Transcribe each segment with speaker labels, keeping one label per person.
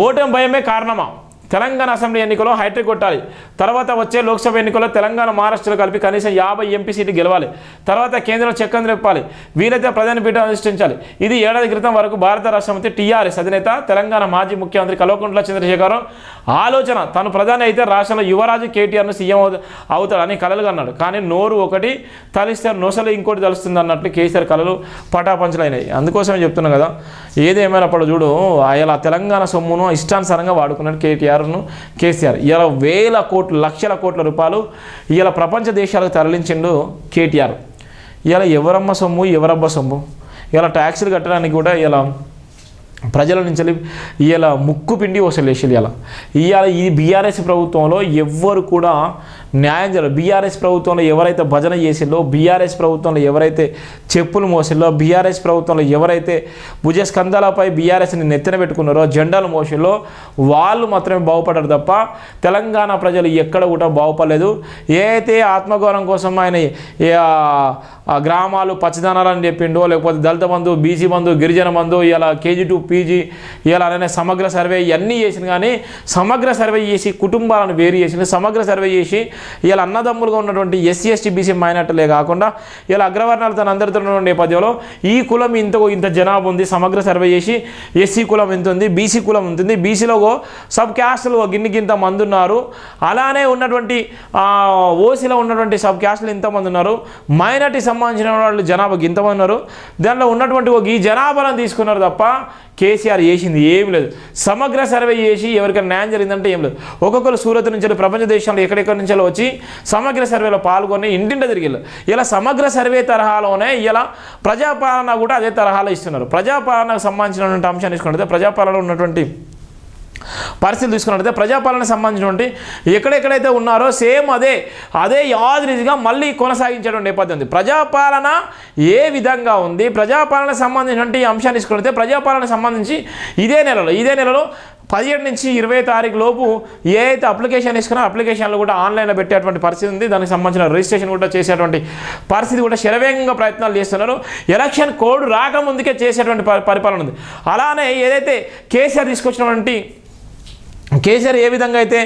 Speaker 1: ఓటమి భయమే కారణమా? తెలంగాణ అసెంబ్లీ ఎన్నికల్లో హైట్రిక్ కొట్టాలి, తర్వాత వచ్చే లోక్సభ ఎన్నికల్లో తెలంగాణ మహారాష్ట్రలో కలిపి కనీసం 50 ఎంపీ సీట్లు గెలవాలి, తర్వాత కేంద్రం చెక్కని తిప్పాలి, వీలైతే ప్రధాని పీఠం అధిష్ఠించాలి. ఇది ఏడాది క్రితం వరకు భారత రాష్ట్రపతి టీఆర్ఎస్ అధినేత తెలంగాణ మాజీ ముఖ్యమంత్రి కల్వకుంట్ల చంద్రశేఖరరావు ఆలోచన. తను ప్రధాని అయితే రాష్ట్రంలో యువరాజు కేటీఆర్ను సీఎం అవుతాడని కలలుగా అన్నాడు. కానీ నోరు ఒకటి తలిస్తే నొసలు ఇంకోటి తలుస్తుంది అన్నట్లు కేసీఆర్ కలలు పటాపంచలైనాయి. అందుకోసమే చెప్తున్నా కదా, ఏదేమైనప్పుడు చూడు ఇలా తెలంగాణ సొమ్మును ఇష్టానుసారంగా వాడుకున్నాడు కేసీఆర్. ఇలా వేల కోట్లు లక్షల కోట్ల రూపాయలు ఇలా ప్రపంచ దేశాలకు తరలించిండు కేటీఆర్. ఇలా ఎవరమ్మ సొమ్ము ఎవరబ్బ సొమ్ము? ఇలా ట్యాక్సులు కట్టడానికి కూడా ఇలా ప్రజల నుంచి ఇలా ముక్కు పిండి వసూలు చేసేది. ఇవాళ ఈ బీఆర్ఎస్ ప్రభుత్వంలో ఎవ్వరు కూడా న్యాయం జరగదు. బీఆర్ఎస్ ప్రభుత్వంలో ఎవరైతే భజన చేసిందో, బీఆర్ఎస్ ప్రభుత్వంలో ఎవరైతే చెప్పులు మోసిల్లో, బీఆర్ఎస్ ప్రభుత్వంలో ఎవరైతే భుజస్కంధాలపై బీఆర్ఎస్ని నెత్తిన పెట్టుకున్నారో, జెండాలు మోసిల్లో వాళ్ళు మాత్రమే బాగుపడ్డారు తప్ప తెలంగాణ ప్రజలు ఎక్కడ కూడా బాగుపడలేదు. ఏ అయితే ఆత్మగౌరవం కోసం ఆయన గ్రామాలు పచ్చదనాలని చెప్పిండో, లేకపోతే దళిత బంధు, బీసీ బంధు, గిరిజన బంధు, ఇలా KG to PG ఇలా అలానే సమగ్ర సర్వే ఇవన్నీ చేసింది. కానీ సమగ్ర సర్వే చేసి కుటుంబాలను వేరు చేసింది. సమగ్ర సర్వే చేసి ఇలా అన్నదమ్ములుగా ఉన్నటువంటి SC ST BC మైనార్టీలే కాకుండా ఇలా అగ్రవర్ణాలు తన అందరితో ఉన్న నేపథ్యంలో ఈ కులం ఇంత జనాభా ఉంది, సమగ్ర సర్వే చేసి SC కులం ఎంత ఉంది, BC కులం ఉంటుంది, BCలో సబ్ క్యాస్టులు గింత మంది ఉన్నారు, అలానే ఉన్నటువంటి OCలో ఉన్నటువంటి సబ్ క్యాస్టులు ఇంతమంది ఉన్నారు, మైనార్టీ సంబంధించిన వాళ్ళు జనాభా ఇంతమంది ఉన్నారు, దాంట్లో ఉన్నటువంటి ఈ జనాభాలను తీసుకున్నారు తప్ప కేసీఆర్ చేసింది ఏం లేదు. సమగ్ర సర్వే చేసి ఎవరికైనా న్యాయం జరిగిందంటే ఏం లేదు. ఒక్కొక్కరు సూరత్ నుంచి ప్రపంచ దేశంలో ఎక్కడెక్కడి నుంచి వచ్చి సమగ్ర సర్వేలో పాల్గొని ఇంటింట తిరిగి ఇలా సమగ్ర సర్వే తరహాలోనే ఇలా ప్రజాపాలన కూడా అదే తరహాలో ఇస్తున్నారు. ప్రజాపాలనకు సంబంధించినటువంటి అంశాన్ని తీసుకుంటే ప్రజాపాలనలో ఉన్నటువంటి పరిస్థితులు తీసుకున్నట్లయితే ప్రజాపాలన సంబంధించినటువంటి ఎక్కడెక్కడైతే ఉన్నారో సేమ్ అదే యాదృచ్ఛికంగా మళ్ళీ కొనసాగించేటువంటి నేపథ్యం ఉంది. ప్రజాపాలన ఏ విధంగా ఉంది, ప్రజాపాలన సంబంధించినటువంటి అంశాన్ని తీసుకున్నట్లయితే ప్రజాపాలన సంబంధించి ఇదే నెలలో 17 నుంచి 20 తారీఖు లోపు ఏ అయితే అప్లికేషన్ ఇస్తున్నారో అప్లికేషన్లు కూడా ఆన్లైన్లో పెట్టేటువంటి పరిస్థితి ఉంది. దానికి సంబంధించిన రిజిస్ట్రేషన్ కూడా చేసేటువంటి పరిస్థితి కూడా శరవేగంగా ప్రయత్నాలు చేస్తున్నారు. ఎలక్షన్ కోడ్ రాకముందుకే చేసేటువంటి పరిపాలన ఉంది. అలానే ఏదైతే కేసీఆర్ ఏ విధంగా అయితే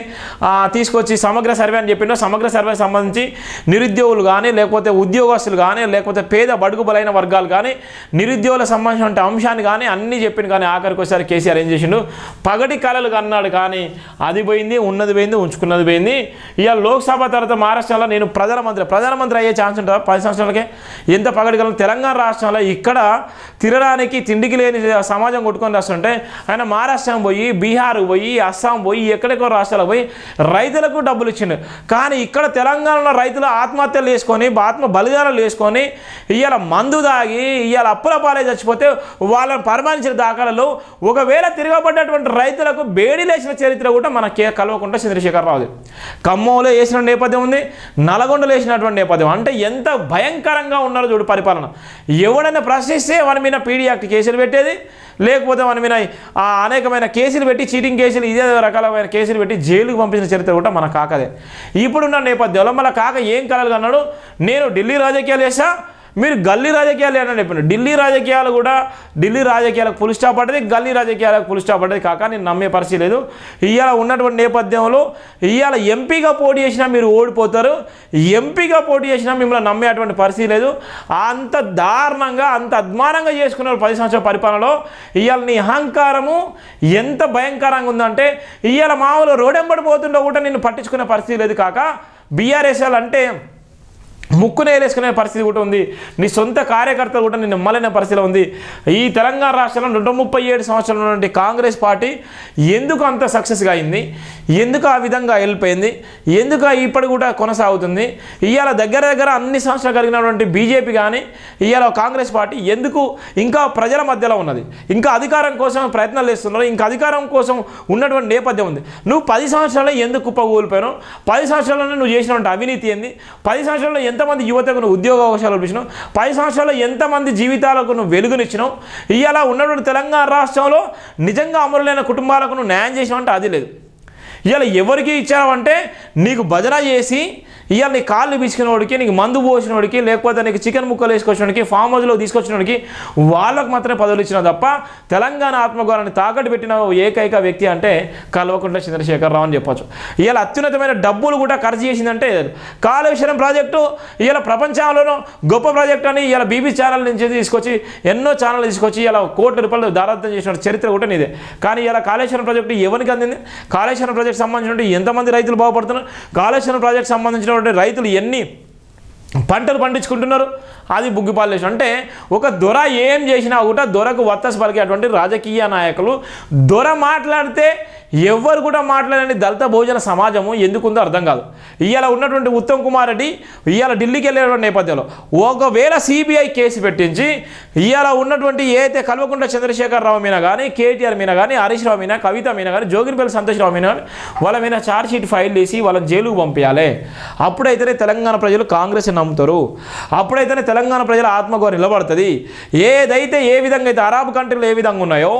Speaker 1: తీసుకొచ్చి సమగ్ర సర్వే అని చెప్పిండో సమగ్ర సర్వే సంబంధించి నిరుద్యోగులు కానీ, లేకపోతే ఉద్యోగస్తులు కానీ, లేకపోతే పేద బడుగు బలైన వర్గాలు కానీ, నిరుద్యోగులకు సంబంధించిన అంశాన్ని కానీ అన్నీ చెప్పిండు. కానీ ఆఖరికి ఒకసారి కేసీఆర్ ఏం చేసిండు, పగటి కళలు కన్నాడు. కానీ అది పోయింది, ఉన్నది పోయింది, ఉంచుకున్నది పోయింది. ఇవాళ లోక్సభ తర్వాత మహారాష్ట్రలో నేను ప్రధానమంత్రి అయ్యే ఛాన్స్ ఉంటుందా 10 సంవత్సరాలకే? ఎంత పగటి కళలు. తెలంగాణ రాష్ట్రంలో ఇక్కడ తినడానికి తిండికి లేని సమాజం కొట్టుకొని వస్తుంటే ఆయన మహారాష్ట్రం పోయి, బీహార్ పోయి, అస్సాం పోయి, ఎక్కడెక్కడో రాష్ట్రాలకు పోయి రైతులకు డబ్బులు ఇచ్చిండు. కానీ ఇక్కడ తెలంగాణలో రైతులు ఆత్మహత్యలు చేసుకొని, ఆత్మ బలిదానాలు చేసుకొని ఇవాళ మందు దాగి ఇవాళ అప్పుల పాలే చచ్చిపోతే వాళ్ళని పరమానించిన దాఖలలో ఒకవేళ తిరగబడ్డటువంటి రైతులకు బేడీ లేచిన చరిత్ర కూడా మన కల్వకుంట్ల చంద్రశేఖరరావుది. ఖమ్మంలో వేసిన నేపథ్యం ఉంది, నల్గొండలో వేసినటువంటి నేపథ్యం. అంటే ఎంత భయంకరంగా ఉన్నారో చూడు పరిపాలన. ఎవడైనా ప్రశ్నిస్తే వాని మీద PD యాక్ట్ కేసులు పెట్టేది, లేకపోతే మన మీద అనేకమైన కేసులు పెట్టి, చీటింగ్ కేసులు, ఇదే రకాలమైన కేసులు పెట్టి జైలుకు పంపించిన చరిత్ర కూడా మన కాకదే. ఇప్పుడున్న నేపథ్యంలో మన కాక ఏం కలలు అన్నాడు, నేను ఢిల్లీ రాజకీయాలు చేసా, మీరు గల్లీ రాజకీయాలు అని చెప్పాను. ఢిల్లీ రాజకీయాలకు ఫుల్ స్టాప్ పడ్డది, గల్లీ రాజకీయాలకు ఫుల్ స్టాప్ పడ్డది. కాక నేను నమ్మే పరిస్థితి లేదు. ఇవాళ ఉన్నటువంటి నేపథ్యంలో ఇవాళ ఎంపీగా పోటీ చేసినా మీరు ఓడిపోతారు, ఎంపీగా పోటీ చేసినా మిమ్మల్ని నమ్మేటువంటి పరిస్థితి లేదు. అంత దారుణంగా, అంత అద్మానంగా చేసుకున్నారు 10 సంవత్సరాల పరిపాలనలో. ఇవాళ నీ అహంకారము ఎంత భయంకరంగా ఉందంటే ఇవాళ మామూలు రోడెంబడి పోతుండో కూడా నిన్ను పట్టించుకునే పరిస్థితి లేదు. కాక బీఆర్ఎస్ అంటే ముక్కునే వేసుకునే పరిస్థితి కూడా ఉంది. నీ సొంత కార్యకర్తలు కూడా నిన్ను నమ్మలేని పరిస్థితిలో ఉంది. ఈ తెలంగాణ రాష్ట్రంలో 137 సంవత్సరాల నుండి కాంగ్రెస్ పార్టీ ఎందుకు అంత సక్సెస్గా అయింది, ఎందుకు ఆ విధంగా వెళ్ళిపోయింది, ఎందుకు ఇప్పుడు కూడా కొనసాగుతుంది? ఇవాళ దగ్గర అన్ని సంవత్సరాలు కలిగినటువంటి బీజేపీ కానీ ఇవాళ కాంగ్రెస్ పార్టీ ఎందుకు ఇంకా ప్రజల మధ్యలో ఉన్నది, ఇంకా అధికారం కోసం ప్రయత్నాలు చేస్తున్నారు, ఇంకా అధికారం కోసం ఉన్నటువంటి నేపథ్యం ఉంది. నువ్వు 10 సంవత్సరాల్లో ఎందుకు కుప్పకూలిపోయావు? 10 సంవత్సరాల్లో నువ్వు చేసినటువంటి అవినీతి ఏంది? 10 సంవత్సరాల్లో ఎంతమంది యువతకు నువ్వు ఉద్యోగ అవకాశాలు ఇచ్చినావు? 10 సంవత్సరాల్లో ఎంతమంది జీవితాలకు నువ్వు వెలుగునిచ్చినావు? ఇవాళ ఉన్నటువంటి తెలంగాణ రాష్ట్రంలో నిజంగా అమరులైన కుటుంబాలకు నువ్వు న్యాయం చేసినావు అంటే అది లేదు. ఇవాళ ఎవరికి ఇచ్చావంటే నీకు భజన చేసి ఇవాళ నీ కాళ్ళు బిసికినోడికి, నీకు మందు పోసినోడికి, లేకపోతే నీకు చికెన్ ముక్కలు వేసుకొచ్చినోడికి, ఫామ్ హౌస్లో తీసుకొచ్చినోడికి వాళ్ళకు మాత్రమే పదవులు ఇచ్చిన తప్ప తెలంగాణ ఆత్మగౌరవాన్ని తాకట్టు పెట్టిన ఏకైక వ్యక్తి అంటే కల్వకుంట్ల చంద్రశేఖరరావు అని చెప్పొచ్చు. ఇవాళ అత్యున్నతమైన డబ్బులు కూడా ఖర్చు చేసిందంటే కాళేశ్వరం ప్రాజెక్టు ఇవాళ ప్రపంచంలోనూ గొప్ప ప్రాజెక్టు అని ఇవాళ బీబీ ఛానల్ నుంచి తీసుకొచ్చి ఎన్నో ఛానల్ తీసుకొచ్చి ఇలా కోట్ల రూపాయలు దారాదత్తం చేసిన చరిత్ర కూడా నీదే. కానీ ఇలా కాళేశ్వరం ప్రాజెక్టు ఎవరికి అందింది? కాళేశ్వరం ప్రాజెక్టు సంబంధించిన ఎంతమంది రైతులు బాగుపడుతున్నారు? కాళేశ్వరం ప్రాజెక్టు సంబంధించిన రైతులు ఎన్ని పంటలు పండించుకుంటున్నారు? అది బుగ్గిపాలేషన్. అంటే ఒక దొర ఏం చేసినా కూడా దొరకు వత్తసు పలికేటువంటి రాజకీయ నాయకులు, దొర మాట్లాడితే ఎవ్వరు కూడా మాట్లాడని దళిత బహుజన సమాజము ఎందుకుందో అర్థం కాదు. ఇవాళ ఉన్నటువంటి ఉత్తమ్ కుమార్ రెడ్డి ఇవాళ ఢిల్లీకి వెళ్ళేటువంటి నేపథ్యంలో ఒకవేళ సిబిఐ కేసు పెట్టించి ఇవాళ ఉన్నటువంటి ఏదైతే కల్వకుంట్ల చంద్రశేఖరరావు మీద కానీ, కేటీఆర్ మీద కానీ, హరీష్ రావు మీద, కవిత మీద కానీ, జోగినిపల్లి సంతోష్ రావు మీద కానీ వాళ్ళ మీద ఛార్జ్ షీట్ ఫైల్ చేసి వాళ్ళని జైలుకు పంపించాలి. అప్పుడైతేనే తెలంగాణ ప్రజలు కాంగ్రెస్ నమ్ముతారు. అప్పుడైతేనే తెలంగాణ ప్రజల ఆత్మగౌరవం నిలబడుతుంది. ఏదైతే ఏ విధంగా అయితే అరబ్ కంట్రీలు ఏ విధంగా ఉన్నాయో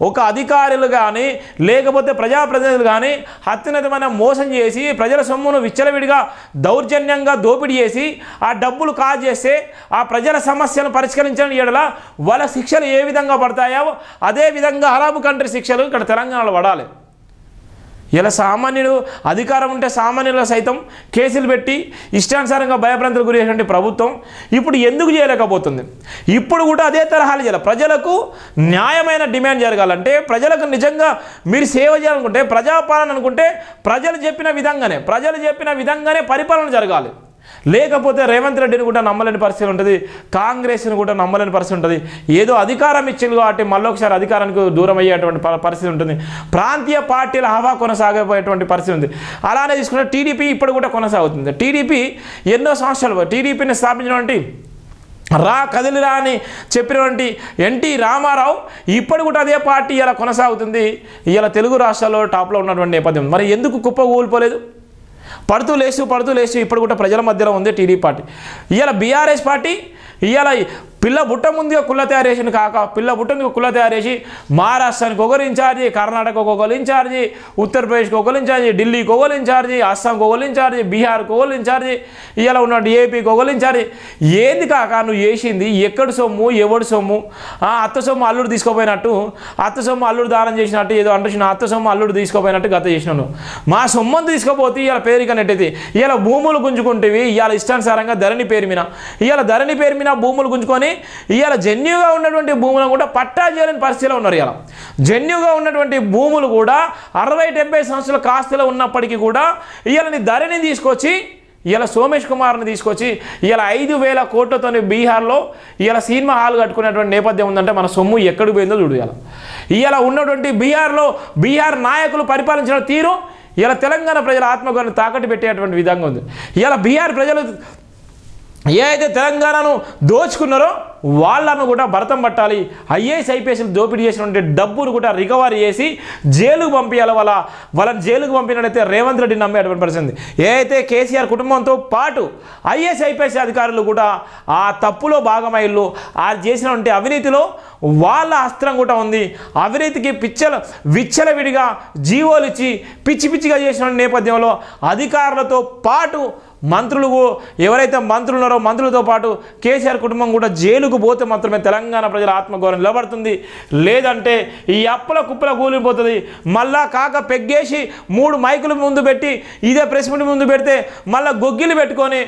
Speaker 1: ఒక అధికారులు కానీ లేకపోతే ప్రజాప్రతినిధులు కానీ అత్యున్నతమైన మోసం చేసి ప్రజల సొమ్మును విచ్చలవిడిగా దౌర్జన్యంగా దోపిడీ చేసి ఆ డబ్బులు కాజేస్తే ఆ ప్రజల సమస్యలను పరిష్కరించని ఎడల వాళ్ళ శిక్షలు ఏ విధంగా పడతాయో అదే విధంగా అరబ్ కంట్రీ శిక్షలు ఇక్కడ తెలంగాణలో పడాలి. ఇలా సామాన్యులు అధికారం ఉంటే సామాన్యుల సైతం కేసులు పెట్టి ఇష్టానుసారంగా భయభ్రాంతులకు గురేటువంటి ప్రభుత్వం ఇప్పుడు ఎందుకు చేయలేకపోతుంది? ఇప్పుడు కూడా అదే తరహాలు చేయాలి. ప్రజలకు న్యాయమైన డిమాండ్ జరగాలంటే, ప్రజలకు నిజంగా మీరు సేవ చేయాలనుకుంటే, ప్రజాపాలన అనుకుంటే ప్రజలు చెప్పిన విధంగానే పరిపాలన జరగాలి. లేకపోతే రేవంత్ రెడ్డిని కూడా నమ్మలేని పరిస్థితి ఉంటుంది, కాంగ్రెస్ని కూడా నమ్మలేని పరిస్థితి ఉంటుంది. ఏదో అధికారం ఇచ్చింది కాబట్టి మళ్ళొకసారి అధికారానికి దూరం అయ్యేటువంటి పరిస్థితి ఉంటుంది. ప్రాంతీయ పార్టీల హవా కొనసాగబోయేటువంటి పరిస్థితి ఉంది. అలానే తీసుకుంటే టీడీపీ ఇప్పుడు కూడా కొనసాగుతుంది. టీడీపీ ఎన్నో సంవత్సరాలు టీడీపీని స్థాపించినటువంటి కదిలిరా అని చెప్పినటువంటి ఎన్టీ రామారావు ఇప్పుడు కూడా అదే పార్టీ ఇలా కొనసాగుతుంది. ఇలా తెలుగు రాష్ట్రాల్లో టాప్లో ఉన్నటువంటి నేపథ్యం. మరి ఎందుకు కుప్ప కూలిపోలేదు? పడుతూ లేస్తూ ఇప్పుడు కూడా ప్రజల మధ్యలో ఉంది టీడీపీ పార్టీ. ఇవాళ బీఆర్ఎస్ పార్టీ ఇవాళ పిల్ల బుట్ట ముందుగా కుల్ల తయారు చేసిన కాక పిల్ల బుట్టని కుల్ల తయారు చేసి మహారాష్ట్రానికి ఒకరు ఇన్ఛార్జి, కర్ణాటకకు ఒకరు ఇన్ఛార్జి, ఉత్తరప్రదేశ్కి ఒకరు ఇన్ఛార్జి, ఢిల్లీకి ఒకరు ఇన్ఛార్జి, అస్సాంకి ఒకరు ఇన్ఛార్జి, బీహార్కి ఒకరు ఇన్ఛార్జి, ఇలా ఉన్న ఏపీకి ఒకరు ఇన్ఛార్జి. ఏంది కాక నువ్వు చేసింది? ఎక్కడి సొమ్ము, ఎవడి సొమ్ము? అత్త సొమ్ము అల్లుడు తీసుకోపోయినట్టు, అత్త సొమ్ము అల్లుడు దానం చేసినట్టు ఏదో అంటున్నా, అత్త సొమ్ము అల్లుడు తీసుకోపోయినట్టు గత చేసినాను. మా సొమ్మంతా తీసుకోపోతే ఇలా పేరుకనట్టయితే ఇలా భూములు గుంజుకుంటేవి ఇవాళ ఇష్టానుసారంగా ధరణి పేరు మీద ధరణి పేరు మీద భూములు గుంజుకొని ఇవాళ జెన్యుగా ఉన్నటువంటి భూములను కూడా పట్టా చేయలేని పరిస్థితిలో ఉన్నారు. ఇలా జెన్యుగా ఉన్నటువంటి భూములు కూడా 60-70 సంవత్సరాల కాస్తులో ఉన్నప్పటికీ కూడా ఇవాళ నీ ధరణి తీసుకొచ్చి ఇలా సోమేష్ కుమార్ని తీసుకొచ్చి ఇలా 5,000 కోట్లతో బీహార్లో ఇలా సినిమా హాల్ కట్టుకునేటువంటి నేపథ్యం ఉందంటే మన సొమ్ము ఎక్కడికి పోయిందో చూడు. ఇలా ఉన్నటువంటి బీహార్ నాయకులు పరిపాలించిన తీరు ఇలా తెలంగాణ ప్రజల ఆత్మగౌరవాన్ని తాకట్టు పెట్టేటువంటి విధంగా ఉంది. ఇలా బీహార్ ప్రజలు ఏ అయితే తెలంగాణను దోచుకున్నారో వాళ్ళను కూడా భరతం పట్టాలి. ఐఏఎస్ ఐపీఎస్లు దోపిడీ చేసినటువంటి డబ్బును కూడా రికవరీ చేసి జైలుకు పంపించాలి. వాళ్ళని జైలుకు పంపినట్టయితే రేవంత్ రెడ్డి నమ్మేటువంటి పరిస్థితి. ఏ అయితే కేసీఆర్ కుటుంబంతో పాటు ఐఏఎస్ ఐపీఎస్ అధికారులు కూడా ఆ తప్పులో భాగమయ్యారు. ఆ చేసినటువంటి అవినీతిలో వాళ్ళ అస్త్రం కూడా ఉంది. అవినీతికి విచ్చలవిడిగా జీవోలు ఇచ్చి పిచ్చిగా చేసిన నేపథ్యంలో అధికారులతో పాటు మంత్రులు ఎవరైతే మంత్రులు ఉన్నారో మంత్రులతో పాటు కేసీఆర్ కుటుంబం కూడా జైలుకు పోతే మాత్రమే తెలంగాణ ప్రజల ఆత్మగౌరవం నిలబడుతుంది. లేదంటే ఈ అప్పుల కుప్పల కూలిపోతుంది. మళ్ళా కాక పెగ్గేసి 3 మైకులు ముందు పెట్టి ఇదే ప్రెస్ మీట్ ముందు పెడితే మళ్ళీ గొగ్గిలు పెట్టుకొని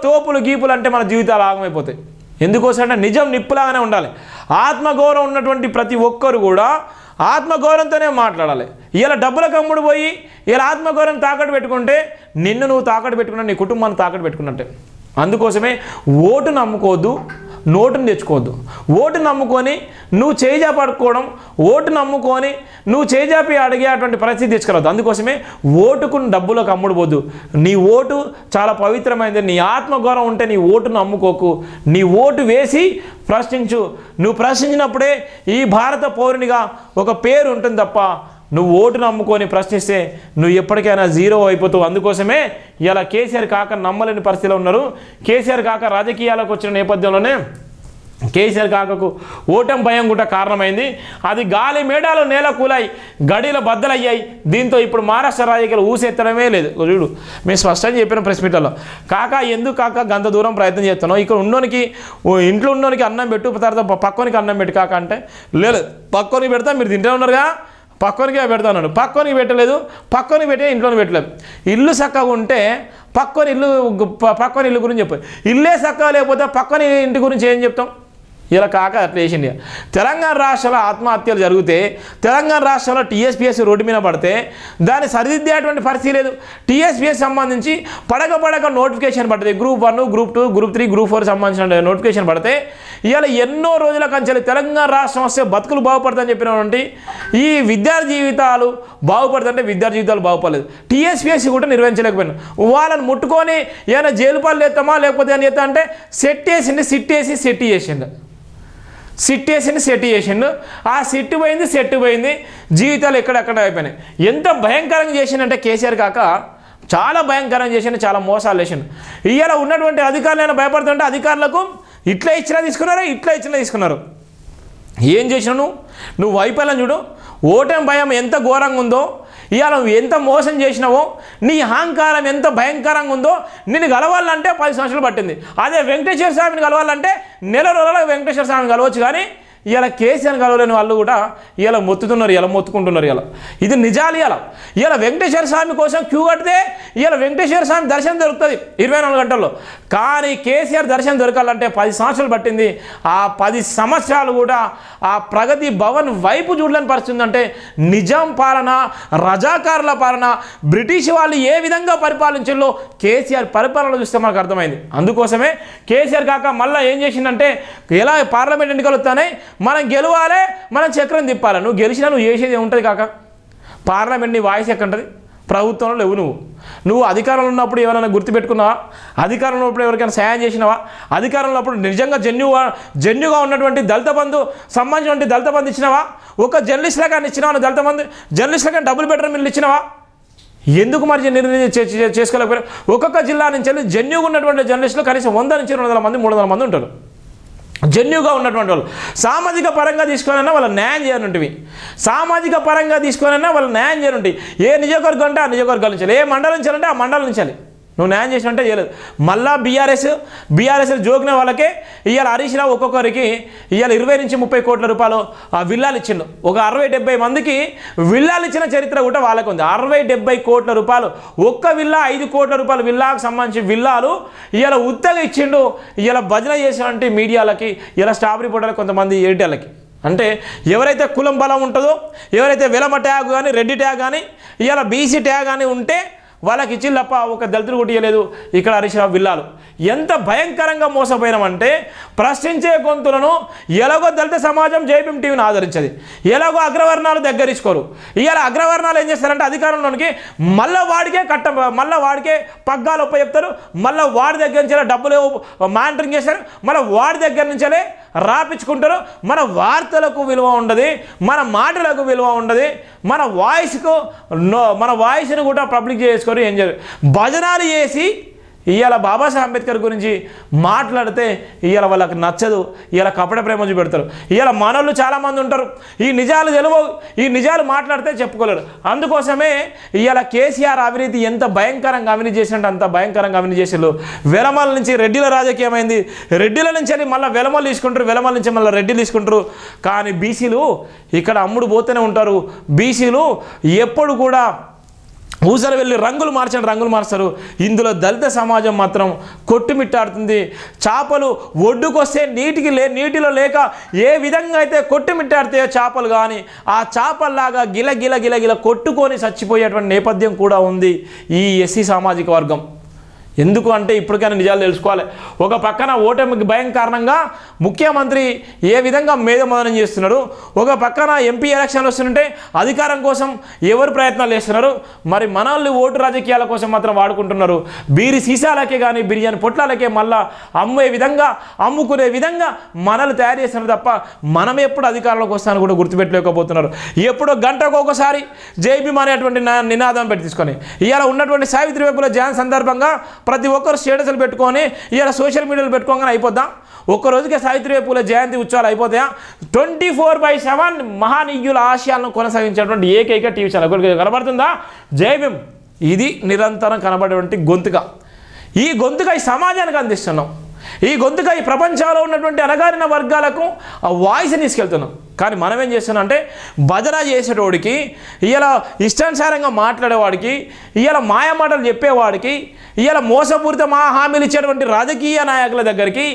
Speaker 1: తోపులు గీపులు అంటే మన జీవితాలు ఆగమైపోతాయి. ఎందుకోసం అంటే నిజం నిప్పులాగానే ఉండాలి. ఆత్మగౌరవం ఉన్నటువంటి ప్రతి ఒక్కరు కూడా ఆత్మగౌరవంతోనే మాట్లాడాలి. ఇలా డబ్బులకు అమ్ముడు పోయి ఇలా ఆత్మగౌరవం తాకట్టు పెట్టుకుంటే నిన్ను నువ్వు తాకట్టు పెట్టుకున్నా, నీ కుటుంబాన్ని తాకట్టు పెట్టుకున్నట్టే. అందుకోసమే ఓటు నమ్ముకోవద్దు, నోటును తెచ్చుకోవద్దు. ఓటు నమ్ముకొని నువ్వు చేజాపడుకోవడం, ఓటు నమ్ముకొని నువ్వు చేజాపి అడిగేటువంటి పరిస్థితి తెచ్చుకోవద్దు. అందుకోసమే ఓటుకు డబ్బులకు అమ్ముడుపోద్దు. నీ ఓటు చాలా పవిత్రమైనది. నీ ఆత్మగౌరవం ఉంటే నీ ఓటును అమ్ముకోకు. నీ ఓటు వేసి ప్రశ్నించు. నువ్వు ప్రశ్నించినప్పుడే ఈ భారత పౌరునిగా ఒక పేరు ఉంటుంది తప్ప నువ్వు ఓటు నమ్ముకొని ప్రశ్నిస్తే నువ్వు ఎప్పటికైనా జీరో అయిపోతావు. అందుకోసమే ఇలా కేసీఆర్ కాక నమ్మలేని పరిస్థితిలో ఉన్నారు. కేసీఆర్ కాక రాజకీయాలకు వచ్చిన నేపథ్యంలోనే కేసీఆర్ కాకకు ఓటమి భయం కూడా కారణమైంది. అది గాలి మేడాలు నేల కూలాయి, గడిలో బద్దలయ్యాయి. దీంతో ఇప్పుడు మహారాష్ట్ర రాజకీయాలు ఊసెత్తడమే లేదు. చూడు, మేము స్పష్టంగా చెప్పిన ప్రెస్ మీట్లలో, కాకా ఎందుకు కాక గంత దూరం ప్రయత్నం చేస్తున్నావు, ఇక్కడ ఉన్నోనికి ఇంట్లో ఉన్నోనికి అన్నం పెట్టు, తర్వాత పక్కోనికి అన్నం పెట్టు కాక అంటే, లేదు పక్కోనికి పెడతా మీరు తింటే ఉన్నారుగా, పక్కోనికే పెడతాను. పక్కోనికి పెట్టలేదు, పక్కోనికి పెట్టే ఇంట్లోనే పెట్టలేదు. ఇల్లు చక్కగా ఉంటే పక్కోని ఇల్లు గురించి చెప్పారు. ఇల్లే చక్కగా లేకపోతే పక్కని ఇంటి గురించి ఏం చెప్తాం? ఇలా కాక అట్లా వేసింది. తెలంగాణ రాష్ట్రంలో ఆత్మహత్యలు జరిగితే, తెలంగాణ రాష్ట్రంలో టీఎస్పీఎస్సీ రోడ్డు మీద పడితే దాన్ని సరిదిద్దేటువంటి పరిస్థితి లేదు. టీఎస్పీఎస్సీ సంబంధించి పడక నోటిఫికేషన్ పడుతుంది. గ్రూప్ 1, గ్రూప్ 2, గ్రూప్ 3, గ్రూప్ 4 సంబంధించిన నోటిఫికేషన్ పడితే ఇవాళ ఎన్నో రోజుల కంచెలు తెలంగాణ రాష్ట్రం వస్తే బతుకులు బాగుపడతాయని చెప్పినటువంటి ఈ విద్యార్థి జీవితాలు బాగుపడుతుంటే విద్యార్థి జీవితాలు బాగుపడలేదు. టీఎస్పీఎస్సీ కూడా నిర్వహించలేకపోయినా వాళ్ళని ముట్టుకొని ఏమైనా జైలు పాలు చేస్తామా లేకపోతే అని చేస్తా అంటే సెట్ చేసిండు. సెట్ చేసిండు. ఆ సిట్టు పోయింది, జీవితాలు ఎక్కడెక్కడ అయిపోయినాయి. ఎంత భయంకరంగా చేసిండంటే కేసీఆర్ కాక చాలా భయంకరంగా చేసిండు, చాలా మోసాలు చేసిండు. ఇవాళ ఉన్నటువంటి అధికారులైనా భయపడుతుంటే అధికారులకు ఇట్లా ఇచ్చినా తీసుకున్నారు. ఏం చేసినావు నువ్వు వైఫల్యం చూడు. ఓటమి భయం ఎంత ఘోరంగా ఉందో, ఇవాళ ఎంత మోసం చేసినావో, నీ అహంకారం ఎంత భయంకరంగా ఉందో. నిన్ను కలవాలంటే 10 సంవత్సరాలు పట్టింది. అదే వెంకటేశ్వర స్వామిని కలవాలంటే నెల రోజుల్లో వెంకటేశ్వర స్వామిని కలవచ్చు. కానీ ఇలా కేసీఆర్ కలవలేని వాళ్ళు కూడా ఇలా మొత్తుకుంటున్నారు. ఇది నిజాలు. ఇలా వెంకటేశ్వర స్వామి కోసం క్యూ కడితే ఇలా వెంకటేశ్వర స్వామి దర్శనం దొరుకుతుంది 24 గంటల్లో. కానీ కేసీఆర్ దర్శనం దొరకాలంటే 10 సంవత్సరాలు పట్టింది. ఆ 10 సంవత్సరాలు కూడా ఆ ప్రగతి భవన్ వైపు చూడలేని పరిస్థితి. అంటే నిజాం పాలన, రజాకారుల పాలన, బ్రిటిష్ వాళ్ళు ఏ విధంగా పరిపాలించాలో కేసీఆర్ పరిపాలన చూస్తే మనకు అర్థమైంది. అందుకోసమే కేసీఆర్ కాక మళ్ళీ ఏం చేసిందంటే, ఎలా పార్లమెంట్ ఎన్నికలు వస్తానే మనం గెలవాలి, మనం చక్రం తిప్పాలి. నువ్వు గెలిచినా నువ్వు చేసేది ఏముంటుంది కాక? పార్లమెంట్ నీ వాయిస్ ఎక్కడుంటుంది? ప్రభుత్వంలో లేవు. నువ్వు అధికారంలో ఉన్నప్పుడు ఎవరైనా గుర్తుపెట్టుకున్నావా? అధికారంలో ఉన్నప్పుడు ఎవరికైనా సాయం చేసినావా? అధికారంలో ఉన్నప్పుడు నిజంగా జన్యుగా ఉన్నటువంటి దళిత బంధు సంబంధించినటువంటి దళిత బంధు ఇచ్చినావా? ఒక జర్నలిస్టులగా ఇచ్చినావా? దళిత బంధు జర్నలిస్టులగా డబుల్ బెడ్రూమ్ ఇల్లు ఇచ్చినావా? ఎందుకు మరి నిర్ణయం చేసుకోలేకపోయినా? ఒక్కొక్క జిల్లా నుంచి జన్యుగా ఉన్నటువంటి జర్నలిస్టులు కనీసం 100 నుంచి 200 మంది 300 మంది ఉంటారు. జన్యుగా ఉన్నటువంటి వాళ్ళు సామాజిక పరంగా తీసుకోవాలన్నా వాళ్ళ న్యాయం చేయనుంటివి. సామాజిక పరంగా తీసుకోవాలన్నా వాళ్ళ న్యాయం చేయనుంటి. ఏ నియోజకవర్గం అంటే ఆ నియోజకవర్గాల నుంచి, ఏ మండలం నుంచి అంటే ఆ మండలం నుంచి నువ్వు న్యాయం చేసినట్టే చేయలేదు. మళ్ళా బీఆర్ఎస్ జోగిన వాళ్ళకే ఇవాళ హరీష్ రావు ఒక్కొక్కరికి ఇవాళ 20 నుంచి 30 కోట్ల రూపాయలు విల్లాలు ఇచ్చిండు. ఒక 60-70 మందికి విల్లాలు ఇచ్చిన చరిత్ర కూడా వాళ్ళకు ఉంది. 60-70 కోట్ల రూపాయలు ఒక్క విల్లా, 5 కోట్ల రూపాయలు విల్లాకు సంబంధించి విల్లాలు ఇవాళ ఉత్తగా ఇచ్చిండు. ఇవాళ భజన చేసినటువంటి మీడియాలకి, ఇలా స్టాఫ్ రిపోర్టర్లకు, కొంతమంది ఎడిటర్లకి. అంటే ఎవరైతే కులం బలం ఉంటుందో, ఎవరైతే వెలమ ట్యాగ్ కానీ, రెడ్డి ట్యాగ్ కానీ, ఇవాళ బీసీ ట్యాగ్ కానీ ఉంటే వాళ్ళకి ఇచ్చి తప్ప ఒక దళితులు కూడా ఇవ్వలేదు. ఇక్కడ హరీష్ రావు విల్లాలు ఎంత భయంకరంగా మోసపోయినామంటే, ప్రశ్నించే గొంతులను ఎలాగో దళిత సమాజం జైపీఎం టీవీని ఆదరించదు, ఎలాగో అగ్రవర్ణాలు దగ్గరించుకోరు. ఇవాళ అగ్రవర్ణాలు ఏం చేస్తారంటే అధికారంలోనికి మళ్ళీ వాడికే పగ్గాలు ఒప్ప చెప్తారు. మళ్ళీ వాడి దగ్గర నుంచే డబ్బులు మానిటరింగ్ చేస్తారు. మళ్ళీ వాడి దగ్గర నుంచే రాపించుకుంటారు. మన వార్తలకు విలువ ఉండదు, మన మాటలకు విలువ ఉండదు, మన వాయిస్ని కూడా పబ్లిక్ చేసుకొని ఏం చేయాలి, భజనాలు చేసి ఇవాళ బాబాసాహెబ్ అంబేద్కర్ గురించి మాట్లాడితే ఇవాళ వాళ్ళకి నచ్చదు. ఇవాళ కపట ప్రేమ చూపెడతారు. ఇవాళ మనోళ్ళు చాలామంది ఉంటారు, ఈ నిజాలు తెలియవు, ఈ నిజాలు మాట్లాడితే చెప్పుకోలేరు. అందుకోసమే ఇవాళ కేసీఆర్ అవినీతి ఎంత భయంకరంగా అవినీతి చేసినట్టు అంత భయంకరంగా అవినీతి చేసారు. వెలమల నుంచి రెడ్డిల రాజకీయం అయింది. రెడ్డిల నుంచి వెళ్ళి మళ్ళీ వెలమలు తీసుకుంటారు, వెలమల నుంచి మళ్ళీ రెడ్డిలు తీసుకుంటారు. కానీ బీసీలు ఇక్కడ అమ్ముడు పోతూనే ఉంటారు. బీసీలు ఎప్పుడు కూడా ఊసలు వెళ్ళి రంగులు మార్చారు. ఇందులో దళిత సమాజం మాత్రం కొట్టుమిట్టాడుతుంది. చేపలు ఒడ్డుకొస్తే నీటిలో లేక ఏ విధంగా అయితే కొట్టుమిట్టాడితే చేపలు కానీ ఆ చేపల్లాగా గిల కొట్టుకొని చచ్చిపోయేటువంటి నేపథ్యం కూడా ఉంది ఈ ఎస్సీ సామాజిక వర్గం. ఎందుకు అంటే ఇప్పటికైనా నిజాలు తెలుసుకోవాలి. ఒక పక్కన ఓటమికి భయం కారణంగా ముఖ్యమంత్రి ఏ విధంగా మేధమదనం చేస్తున్నారు, ఒక పక్కన ఎంపీ ఎలక్షన్లు వస్తుంటే అధికారం కోసం ఎవరు ప్రయత్నాలు చేస్తున్నారు. మరి మనల్ని ఓటు రాజకీయాల కోసం మాత్రం వాడుకుంటున్నారు. బీరి సీసాలకే కానీ బిర్యానీ పొట్లాలకే మళ్ళా అమ్ముకునే విధంగా మనల్ని తయారు చేస్తున్నారు తప్ప మనం ఎప్పుడు అధికారంలోకి వస్తానని కూడా గుర్తుపెట్టలేకపోతున్నారు. ఎప్పుడో గంటకు ఒకసారి జై భీమ్ అనేటువంటి నినాదం పెట్టి తీసుకొని ఇవాళ ఉన్నటువంటి సావిత్రి వైపుల జయంతి సందర్భంగా ప్రతి ఒక్కరు స్టేటస్లు పెట్టుకొని ఇలా సోషల్ మీడియాలో పెట్టుకోగానే అయిపోద్దాం? ఒక్కరోజుకే సావిత్రిబాయి పూలే జయంతి ఉత్సవాలు అయిపోతాయా? 24/7 మహానీయుల ఆశయాలను కొనసాగించేటువంటి ఏకైక టీవీ ఛానల్ కనబడుతుందా? జై భీమ్. ఇది నిరంతరం కనబడేటువంటి గొంతుక. ఈ గొంతుక ఈ సమాజానికి అందిస్తున్నాం. ఈ గొంతుక ఈ ప్రపంచంలో ఉన్నటువంటి అణగారిన వర్గాలకు ఆ వాయిస్ని తీసుకెళ్తున్నాం. కానీ మనం ఏం చేస్తున్నాం అంటే భజన చేసేటోడికి, ఇలా ఇష్టానుసారంగా మాట్లాడేవాడికి, ఇలా మాయమాటలు చెప్పేవాడికి, ఇలా మోసపూరిత హామీలు ఇచ్చేటువంటి రాజకీయ నాయకుల దగ్గరికి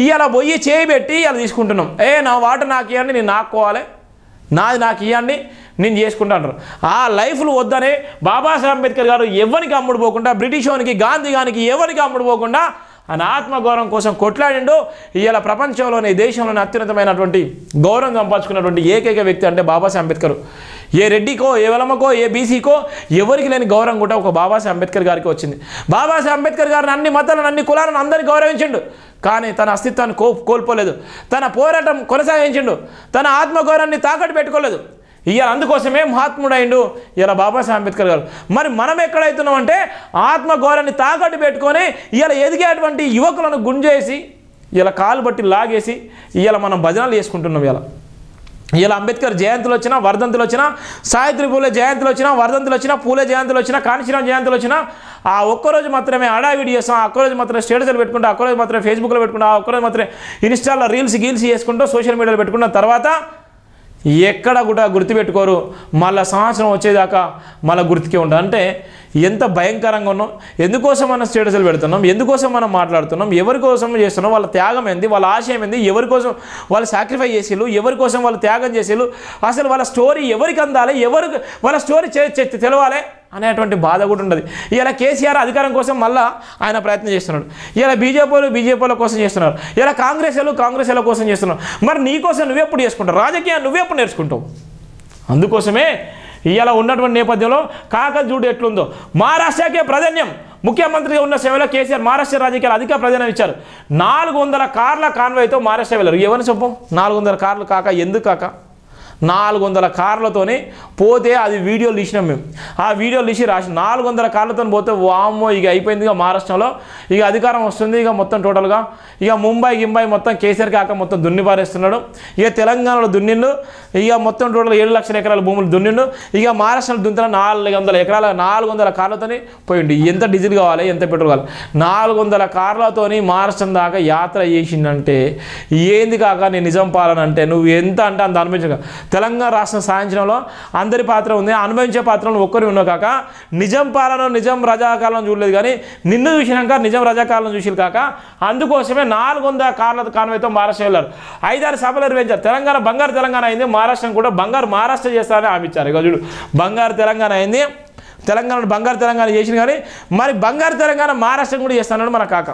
Speaker 1: ఇలా పోయి చేయబెట్టి ఇలా తీసుకుంటున్నాం. నా వాట నాకు ఇవ్వండి, నేను నాక్కోవాలి, నాది నాకు ఇవ్వండి, నేను చేసుకుంటాను. ఆ లైఫ్లు వద్దనే బాబాసాహెబ్ అంబేద్కర్ గారు ఎవరికి అమ్ముడు పోకుండా, బ్రిటిష్ వానికి గాంధీ గారికి ఎవరికి అమ్ముడు పోకుండా ఆయన ఆత్మగౌరవం కోసం కొట్లాడిండు. ఇలా ప్రపంచంలోని దేశంలోని అత్యున్నతమైనటువంటి గౌరవం సంపాదించుకున్నటువంటి ఏకైక వ్యక్తి అంటే బాబాసాహెబ్ అంబేద్కర్. ఏ రెడ్డికో, ఏ వెలమకో, ఏ బీసీకో ఎవరికి లేని గౌరవం కూడా ఒక బాబాసాహెబ్ అంబేద్కర్ గారికి వచ్చింది. బాబాసాహెబ్ అంబేద్కర్ గారిని అన్ని మతాలను, అన్ని కులాలను అందరినీ గౌరవించిండు. కానీ తన అస్తిత్వాన్ని కోల్పోలేదు. తన పోరాటం కొనసాగించిండు. తన ఆత్మగౌరవాన్ని తాకట్టు పెట్టుకోలేదు. ఇలా అందుకోసమే మహాత్ముడైండు ఇలా బాబాసాహెబ్ అంబేద్కర్ గారు. మరి మనం ఎక్కడైతున్నాం అంటే ఆత్మగౌరవాన్ని తాకట్టు పెట్టుకొని ఇలా ఎదిగేటువంటి యువకులను గుంజేసి ఇలా కాలు బట్టి లాగేసి ఇలా మనం భజనలు చేసుకుంటున్నాం. ఇలా అంబేద్కర్ జయంతులు వచ్చినా, వర్ధంతులు వచ్చినా, సావిత్రి పూలే జయంతులు వచ్చినా, వర్ధంతులు వచ్చినా, పూలే జయంతులు వచ్చినా, కాంచీరామ్ జయంతులు వచ్చినా ఆ ఒక్కరోజు మాత్రమే హడావిడి చేస్తాం. ఆ ఒక్కరోజు మాత్రమే స్టేటస్లు పెట్టుకుంటా, ఒక్కరోజు మాత్రమే ఫేస్బుక్లో పెట్టుకుంటా, ఆ ఒక్కరోజు మాత్రమే ఇన్స్టాలో రీల్స్ చేసుకుంటూ సోషల్ మీడియాలో పెట్టుకున్న తర్వాత ఎక్కడ కూడా గుర్తుపెట్టుకోరు. మళ్ళీ సంవత్సరం వచ్చేదాకా మళ్ళీ గుర్తుకే ఉంటుంది. అంటే ఎంత భయంకరంగా ఉన్నాం. ఎందుకోసం మనం స్టేటస్లు పెడుతున్నాం, ఎందుకోసం మనం మాట్లాడుతున్నాం, ఎవరి కోసం చేస్తున్నాం, వాళ్ళ త్యాగం ఏంది, వాళ్ళ ఆశయం ఏంది, ఎవరి కోసం వాళ్ళు సాక్రిఫై చేసేళ్ళు, ఎవరి కోసం వాళ్ళు త్యాగం చేసేళ్ళు, అసలు వాళ్ళ స్టోరీ ఎవరికి అందాలి, వాళ్ళ స్టోరీ తెలవాలి అనేటువంటి బాధ కూడా ఉండదు. ఇలా కేసీఆర్ అధికారం కోసం మళ్ళీ ఆయన ప్రయత్నం చేస్తున్నాడు. ఇలా బీజేపీల కోసం చేస్తున్నారు. ఇలా కాంగ్రెస్ కోసం చేస్తున్నారు. మరి నీ కోసం నువ్వెప్పుడు చేసుకుంటావు? రాజకీయాన్ని నువ్వెప్పుడు నేర్చుకుంటావు? అందుకోసమే ఇలా ఉన్నటువంటి నేపథ్యంలో కాకజూడు ఎట్లుందో మహారాష్ట్రకే ప్రాధాన్యం. ముఖ్యమంత్రిగా ఉన్న సమయంలో కేసీఆర్ మహారాష్ట్ర రాజకీయాలు అధిక ప్రాధాన్యం ఇచ్చారు. 400 కార్ల కాన్వాయ్తో మహారాష్ట్ర వెళ్ళారు. ఎవరిని చెప్పం? 400 కార్లు కాక ఎందుకు కాక 400 కార్లతోనే పోతే అది వీడియోలు తీసినాం మేము. ఆ వీడియోలు తీసి రాసి 400 కార్లతో పోతే వామ్మో ఇక అయిపోయింది. ఇక మహారాష్ట్రలో ఇక అధికారం వస్తుంది. ఇక మొత్తం టోటల్గా ఇక ముంబై మొత్తం కేసీఆర్ కాక మొత్తం దున్ని పారేస్తున్నాడు. ఇక తెలంగాణలో దున్నిండు. ఇక మొత్తం టోటల్ 7 లక్షల ఎకరాల భూములు దున్నిండు. ఇక మహారాష్ట్రలో దున్నుతున్న 400 ఎకరాల 400 కార్లతోని పోయిండు. ఎంత డీజిల్ కావాలి, ఎంత పెట్రోల్ కావాలి? 400 కార్లతోని మహారాష్ట్రం దాకా యాత్ర చేసిందంటే ఏంది కాక నీ నిజం పాలన అంటే నువ్వు ఎంత అంటే అంత అనిపించక. తెలంగాణ రాష్ట్రం సాధించడంలో అందరి పాత్ర ఉంది. అనుభవించే పాత్రలు ఒక్కరు ఉన్నావు కాక నిజం పాలన, నిజం రజాకాలం చూడలేదు. కానీ నిన్ను చూసినాక నిజం రజాకాలం చూసి కాక అందుకోసమే 400 కార్ల కాన్వాయ్తో మహారాష్ట్ర వెళ్ళారు. 5-6 సభలు నిర్వహించారు. తెలంగాణ బంగారు తెలంగాణ అయింది. మహారాష్ట్రం కూడా బంగారు మహారాష్ట్ర చేస్తారని హామీ ఇచ్చారు. ఇక చూడు, బంగారు తెలంగాణ అయింది. తెలంగాణ బంగారు తెలంగాణ చేసిన కానీ మరి బంగారు తెలంగాణ మహారాష్ట్రం కూడా చేస్తానన్నాడు మన కాక.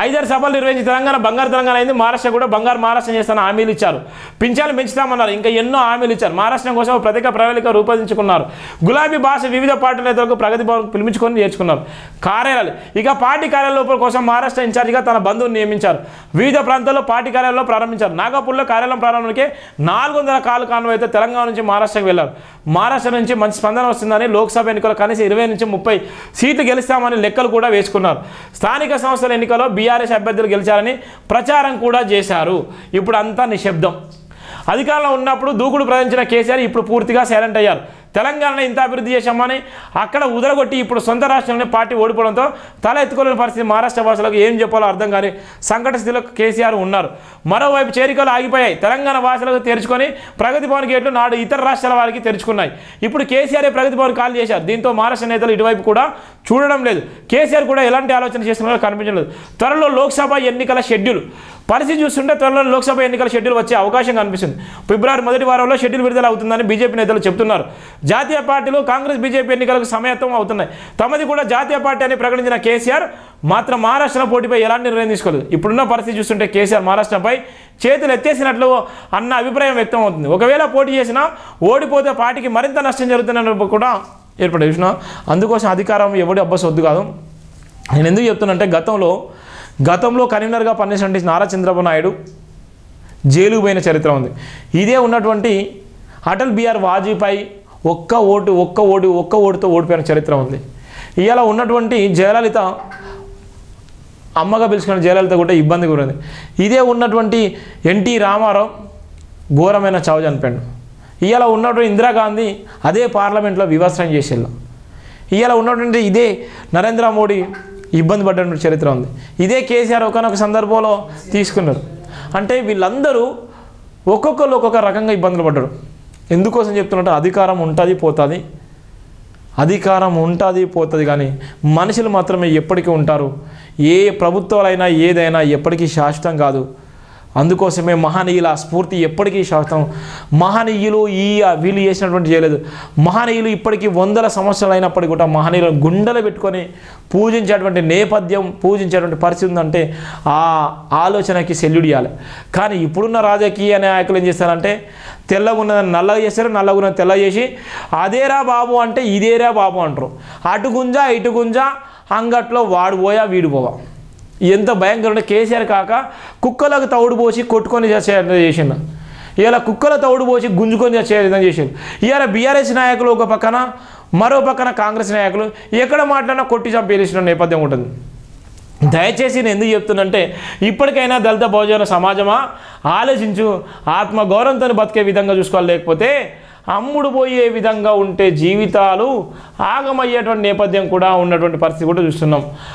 Speaker 1: 5-6 సభలు నిర్వహించి తెలంగాణ బంగారు తెలంగాణ అయింది. మహారాష్ట్ర కూడా బంగారు మహారాష్ట్రం చేస్తానని హామీలు ఇచ్చారు. పింఛన్లు పెంచుతామన్నారు. ఇంకా ఎన్నో హామీలు ఇచ్చారు. మహారాష్ట్రం కోసం ప్రత్యేక ప్రణాళిక రూపొందించుకున్నారు. గులాబీ భాష వివిధ పార్టీ నేతలకు ప్రగతి భవన్ పిలిపించుకొని నేర్చుకున్నారు. కార్యాలయాలు ఇక పార్టీ కార్యాలయాల కోసం మహారాష్ట్ర ఇన్ఛార్జిగా తన బంధువుని నియమించారు. వివిధ ప్రాంతాల్లో పార్టీ కార్యాలయాల్లో ప్రారంభించారు. నాగపూర్లో కార్యాలయం ప్రారంభానికి 400 కార్ల కాన్వాయ్తో తెలంగాణ నుంచి మహారాష్ట్రకు వెళ్లారు. మహారాష్ట్ర నుంచి మంచి స్పందన వస్తుందని లోక్సభ ఎన్నికల్లో కనీసం 20 నుంచి 30 సీట్లు గెలుస్తామని లెక్కలు కూడా వేసుకున్నారు. స్థానిక సంస్థల ఎన్నికల్లో బీఆర్ఎస్ అభ్యర్థులు గెలిచారని ప్రచారం కూడా చేశారు. ఇప్పుడు అంతా నిశ్శబ్దం. అధికారంలో ఉన్నప్పుడు దూకుడు ప్రదర్శించిన కేసీఆర్ ఇప్పుడు పూర్తిగా సైలెంట్ అయ్యారు. తెలంగాణలో ఇంత అభివృద్ధి చేశామని అక్కడ ఉదరగొట్టి ఇప్పుడు సొంత రాష్ట్రంలోనే పార్టీ ఓడిపోవడంతో తల ఎత్తుకోలేని పరిస్థితి. మహారాష్ట్ర వాసులకు ఏం చెప్పాలో అర్థం కాని సంకట స్థితిలో కేసీఆర్ ఉన్నారు. మరోవైపు చేరికలు ఆగిపోయాయి. తెలంగాణ వాసులకు తెరుచుకొని ప్రగతి భవన్ గేట్లు నాడు ఇతర రాష్ట్రాల వారికి తెరుచుకున్నాయి. ఇప్పుడు కేసీఆర్ ప్రగతి భవన్ కాల్ చేశారు. దీంతో మహారాష్ట్ర నేతలు ఇటువైపు కూడా చూడడం లేదు. కేసీఆర్ కూడా ఎలాంటి ఆలోచన చేస్తున్నారో కనిపించలేదు. త్వరలో లోక్సభ ఎన్నికల షెడ్యూల్ పరిస్థితి చూస్తుంటే త్వరలో లోక్సభ ఎన్నికల షెడ్యూల్ వచ్చే అవకాశం కనిపిస్తుంది. ఫిబ్రవరి మొదటి వారంలో షెడ్యూల్ విడుదల అవుతుందని బీజేపీ నేతలు చెబుతున్నారు. జాతీయ పార్టీలు కాంగ్రెస్ బీజేపీ ఎన్నికలకు సమయత్వం అవుతున్నాయి. తమది కూడా జాతీయ పార్టీ అని ప్రకటించిన కేసీఆర్ మాత్రం మహారాష్ట్ర పోటీపై ఎలాంటి నిర్ణయం తీసుకోలేదు. ఇప్పుడున్న పరిస్థితి చూస్తుంటే కేసీఆర్ మహారాష్ట్రపై చేతులు ఎత్తేసినట్లు అన్న అభిప్రాయం వ్యక్తం అవుతుంది. ఒకవేళ పోటీ చేసినా ఓడిపోతే పార్టీకి మరింత నష్టం జరుగుతుందని కూడా ఏర్పడే విషయం. అందుకోసం అధికారం ఎవడి అబ్బస్ వద్దు కాదు. నేను ఎందుకు చెప్తున్నంటే గతంలో కన్వీనర్గా పనిచేసినటువంటి నారా చంద్రబాబు నాయుడు జైలుకు పోయిన చరిత్ర ఉంది. ఇదే ఉన్నటువంటి అటల్ బిహారీ వాజ్పేయి ఒక్క ఓటుతో ఓడిపోయిన చరిత్ర ఉంది. ఇవాళ ఉన్నటువంటి జయలలిత అమ్మగా పిలుచుకున్న జయలలిత కూడా ఇబ్బంది గురైంది. ఇదే ఉన్నటువంటి ఎన్టీ రామారావు ఘోరమైన చావు చనిపోయాడు. ఇవాళ ఉన్నటువంటి ఇందిరాగాంధీ అదే పార్లమెంట్లో వివస్త్రం చేసేళ్ళు. ఇవాళ ఉన్నటువంటి ఇదే నరేంద్ర మోడీ ఇబ్బంది పడ్డటువంటి చరిత్ర ఉంది. ఇదే కేసీఆర్ ఒకనొక సందర్భంలో తీసుకున్నారు. అంటే వీళ్ళందరూ ఒక్కొక్కరు ఒక్కొక్క రకంగా ఇబ్బందులు పడ్డారు. ఎందుకోసం చెప్తున్నట్టు అధికారం ఉంటుంది పోతుంది, అధికారం ఉంటుంది పోతుంది, కానీ మనుషులు మాత్రమే ఎప్పటికీ ఉంటారు. ఏ ప్రభుత్వాలైనా ఏదైనా ఎప్పటికీ శాశ్వతం కాదు. అందుకోసమే మహనీయుల స్ఫూర్తి ఎప్పటికీ శాశ్వతం. మహనీయులు వీళ్ళు చేసినటువంటి చేయలేదు. మహనీయులు ఇప్పటికీ 100 సంవత్సరాలు అయినప్పటికీ కూడా మహనీయులను గుండెలు పెట్టుకొని పూజించేటువంటి నేపథ్యం, పూజించేటువంటి పరిస్థితి ఉందంటే ఆ ఆలోచనకి సెల్యూట్ ఇవ్వాలి. కానీ ఇప్పుడున్న రాజకీయ నాయకులు ఏం చేస్తారంటే తెల్లగా ఉన్నదని నల్లగా చేస్తారు, నల్లగా ఉన్నది తెల్ల చేసి అదేరా బాబు అంటే ఇదేరా బాబు అంటారు. అటు గుంజా ఇటు గుంజా, అంగట్లో వాడు పోయా వీడు పోవా. ఎంత భయంకరంగా కేసీఆర్ కాక కుక్కలకు తౌడు పోసి కొట్టుకొని చేసిండు. ఇలా కుక్కల తౌడు పోసి గుంజుకొని చేసే విధంగా చేసిండు. ఇవాళ బీఆర్ఎస్ నాయకులు ఒక పక్కన, మరో పక్కన కాంగ్రెస్ నాయకులు ఎక్కడ మాట్లాడినా కొట్టి చంపేసిన నేపథ్యం ఉంటుంది. దయచేసి నేను ఎందుకు చెప్తున్నంటే ఇప్పటికైనా దళిత బహుజన సమాజమా ఆలోచించు, ఆత్మగౌరవంతో బతికే విధంగా చూసుకోవాలి. లేకపోతే అమ్ముడు పోయే విధంగా ఉంటే జీవితాలు ఆగమయ్యేటువంటి నేపథ్యం కూడా ఉన్నటువంటి పరిస్థితి కూడా చూస్తున్నాం.